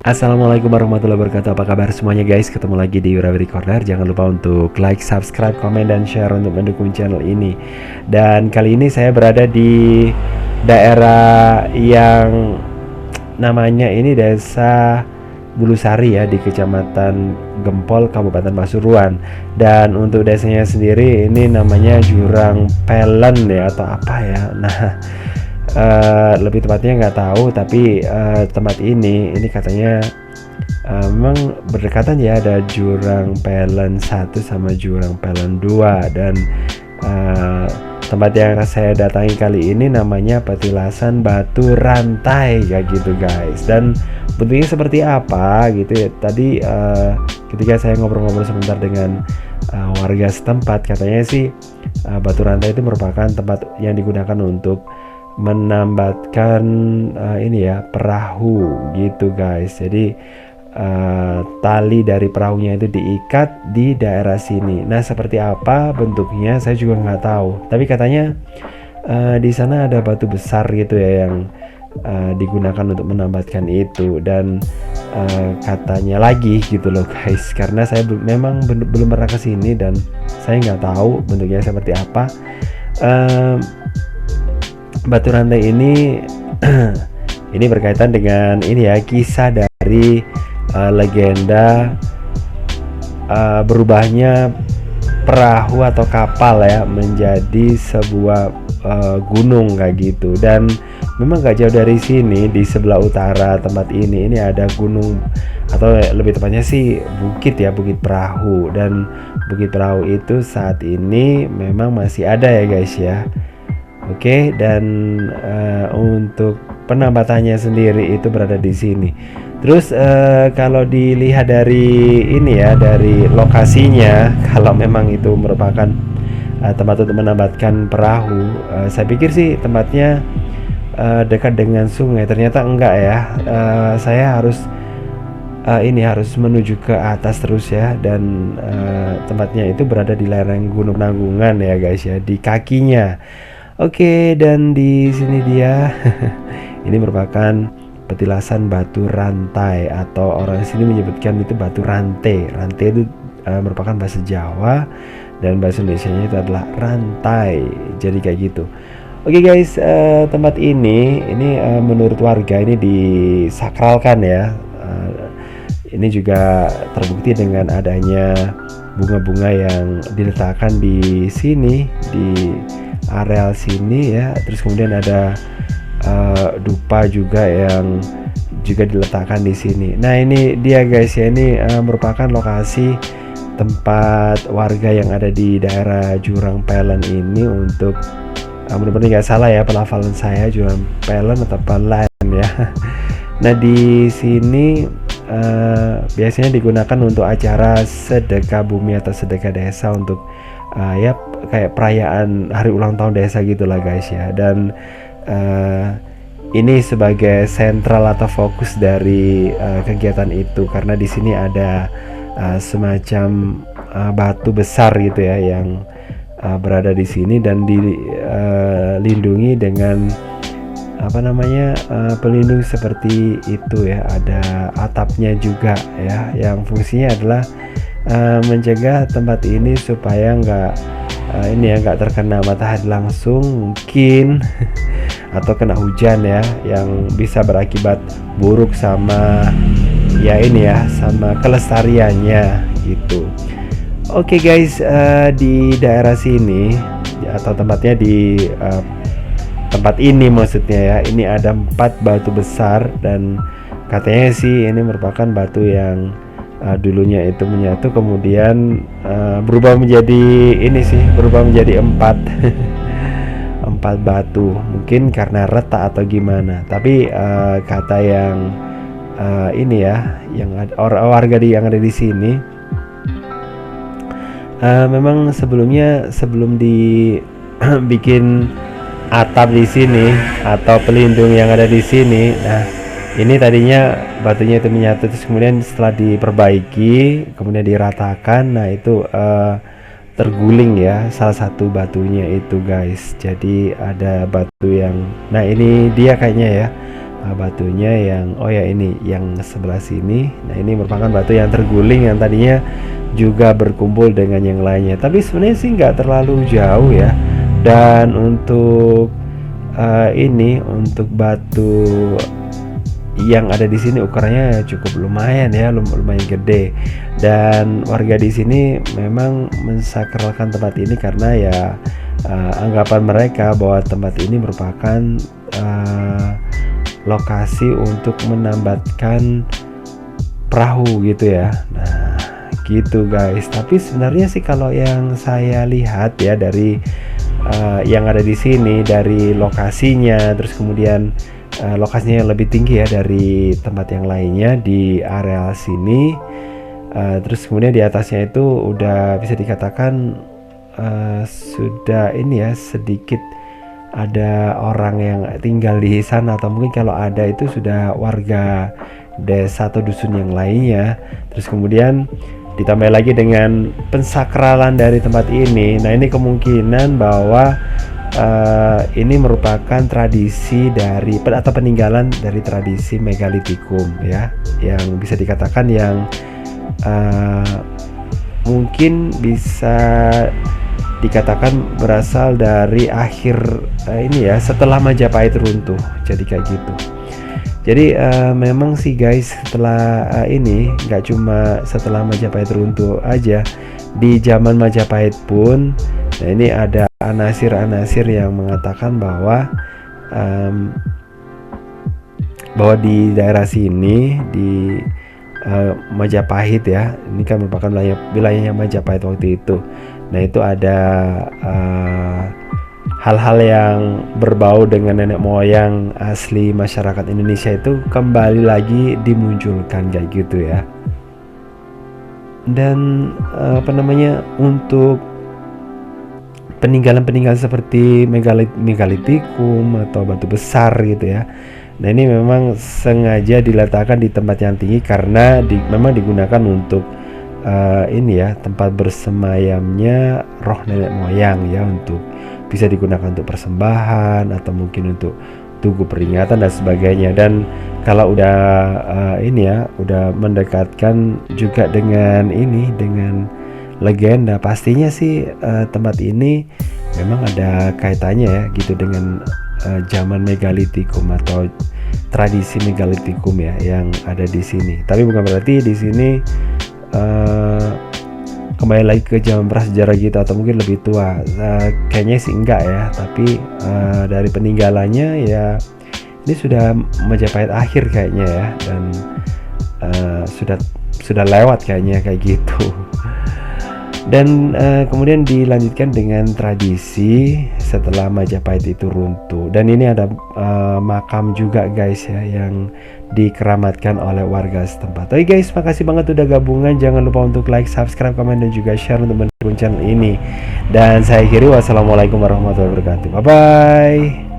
Assalamualaikum warahmatullahi wabarakatuh. Apa kabar semuanya guys? Ketemu lagi di Yurawi Corner. Jangan lupa untuk like, subscribe, komen, dan share untuk mendukung channel ini. Dan kali ini saya berada di daerah yang namanya ini Desa Bulusari ya, di Kecamatan Gempol, Kabupaten Pasuruan. Dan untuk desanya sendiri ini namanya Jurang Pelen ya, atau apa ya. Nah, lebih tepatnya nggak tahu, tapi tempat ini katanya memang berdekatan ya, ada Jurang Pelen 1 sama Jurang Pelen 2. Dan tempat yang saya datangi kali ini namanya Petilasan Batu Rantai kayak gitu guys. Dan bentuknya seperti apa gitu ya, tadi ketika saya ngobrol-ngobrol sebentar dengan warga setempat, katanya sih batu rantai itu merupakan tempat yang digunakan untuk menambatkan ini ya, perahu gitu guys. Jadi tali dari perahunya itu diikat di daerah sini. Nah, seperti apa bentuknya saya juga nggak tahu, tapi katanya di sana ada batu besar gitu ya yang digunakan untuk menambatkan itu. Dan katanya lagi gitu loh guys, karena saya memang belum pernah kesini dan saya nggak tahu bentuknya seperti apa. Batu rantai ini ini berkaitan dengan ini ya, kisah dari legenda berubahnya perahu atau kapal ya menjadi sebuah gunung kayak gitu. Dan memang gak jauh dari sini, di sebelah utara tempat ini ada gunung, atau lebih tepatnya sih bukit ya, Bukit Perahu. Dan Bukit Perahu itu saat ini memang masih ada ya guys ya. Oke, dan untuk penambatannya sendiri itu berada di sini. Terus kalau dilihat dari ini ya, dari lokasinya, kalau memang itu merupakan tempat untuk menambatkan perahu, saya pikir sih tempatnya dekat dengan sungai. Ternyata enggak ya. Saya harus harus menuju ke atas terus ya, dan tempatnya itu berada di lereng Gunung Nanggungan ya guys ya, di kakinya. Oke, dan di sini dia ini merupakan petilasan batu rantai, atau orang sini menyebutkan itu batu rantai. Rantai itu merupakan bahasa Jawa, dan bahasa Indonesianya itu adalah rantai. Jadi kayak gitu. Oke guys, tempat ini menurut warga ini disakralkan ya. Ini juga terbukti dengan adanya bunga-bunga yang diletakkan di sini, di areal sini ya. Terus kemudian ada dupa juga yang juga diletakkan di sini. Nah, ini dia guys ya, ini merupakan lokasi tempat warga yang ada di daerah Jurang Pelen ini untuk mudah-mudahan nggak salah ya pelafalan saya, Jurang Pelen atau Pelen ya. Nah, di sini biasanya digunakan untuk acara sedekah bumi atau sedekah desa, untuk ya kayak perayaan hari ulang tahun desa gitulah guys ya. Dan ini sebagai sentral atau fokus dari kegiatan itu, karena di sini ada semacam batu besar gitu ya yang berada di sini dan dilindungi dengan apa namanya, pelindung seperti itu ya. Ada atapnya juga ya, yang fungsinya adalah mencegah tempat ini supaya nggak terkena matahari langsung mungkin atau kena hujan ya, yang bisa berakibat buruk sama ya ini ya, sama kelestariannya gitu. Oke guys, di daerah sini atau tempatnya di tempat ini maksudnya ya, ini ada 4 batu besar, dan katanya sih ini merupakan batu yang dulunya itu menyatu, kemudian berubah menjadi berubah menjadi 4 4 batu, mungkin karena retak atau gimana. Tapi kata yang ini ya, yang warga yang ada di sini, memang sebelum dibikin atap di sini atau pelindung yang ada di sini. Nah, ini tadinya batunya itu menyatu, terus kemudian setelah diperbaiki, kemudian diratakan, nah itu terguling ya salah satu batunya itu guys. Jadi ada batu yang, nah ini dia kayaknya ya, batunya yang ya ini yang sebelah sini. Nah, ini merupakan batu yang terguling yang tadinya juga berkumpul dengan yang lainnya. Tapi sebenarnya sih nggak terlalu jauh ya. Dan untuk ini untuk batu yang ada di sini ukurannya cukup lumayan ya, lumayan gede. Dan warga di sini memang mensakralkan tempat ini karena ya anggapan mereka bahwa tempat ini merupakan lokasi untuk menambatkan perahu gitu ya. Nah, gitu guys. Tapi sebenarnya sih kalau yang saya lihat ya dari yang ada di sini, dari lokasinya, terus kemudian lokasinya yang lebih tinggi ya dari tempat yang lainnya di area sini. Terus kemudian di atasnya itu udah bisa dikatakan sudah ini ya, sedikit ada orang yang tinggal di sana, atau mungkin kalau ada itu sudah warga desa atau dusun yang lainnya. Terus kemudian ditambah lagi dengan pensakralan dari tempat ini. Nah, ini kemungkinan bahwa ini merupakan tradisi dari atau peninggalan dari tradisi megalitikum ya, yang bisa dikatakan yang mungkin bisa dikatakan berasal dari akhir ini ya, setelah Majapahit runtuh. Jadi kayak gitu. Jadi memang sih guys, setelah ini nggak cuma setelah Majapahit runtuh aja, di zaman Majapahit pun, nah ini ada anasir-anasir yang mengatakan bahwa bahwa di daerah sini di Majapahit ya, ini kan merupakan wilayahnya Majapahit waktu itu. Nah, itu ada hal-hal yang berbau dengan nenek moyang asli masyarakat Indonesia itu kembali lagi dimunculkan kayak gitu ya. Dan untuk peninggalan-peninggalan seperti megalitikum atau batu besar gitu ya. Nah, ini memang sengaja diletakkan di tempat yang tinggi karena memang digunakan untuk ini ya, tempat bersemayamnya roh nenek moyang ya, untuk bisa digunakan untuk persembahan atau mungkin untuk tugu peringatan dan sebagainya. Dan kalau udah ini ya, udah mendekatkan juga dengan ini, dengan legenda, pastinya sih tempat ini memang ada kaitannya ya gitu dengan zaman megalitikum atau tradisi megalitikum ya yang ada di sini. Tapi bukan berarti di sini kembali lagi ke zaman prasejarah gitu atau mungkin lebih tua. Kayaknya sih enggak ya, tapi dari peninggalannya ya ini sudah Majapahit akhir kayaknya ya, dan sudah lewat kayaknya kayak gitu. Dan kemudian dilanjutkan dengan tradisi setelah Majapahit itu runtuh. Dan ini ada makam juga guys ya, yang dikeramatkan oleh warga setempat. Oke guys, makasih banget udah gabungan. Jangan lupa untuk like, subscribe, komen, dan juga share untuk mendukung channel ini. Dan saya akhiri, wassalamualaikum warahmatullahi wabarakatuh. Bye bye.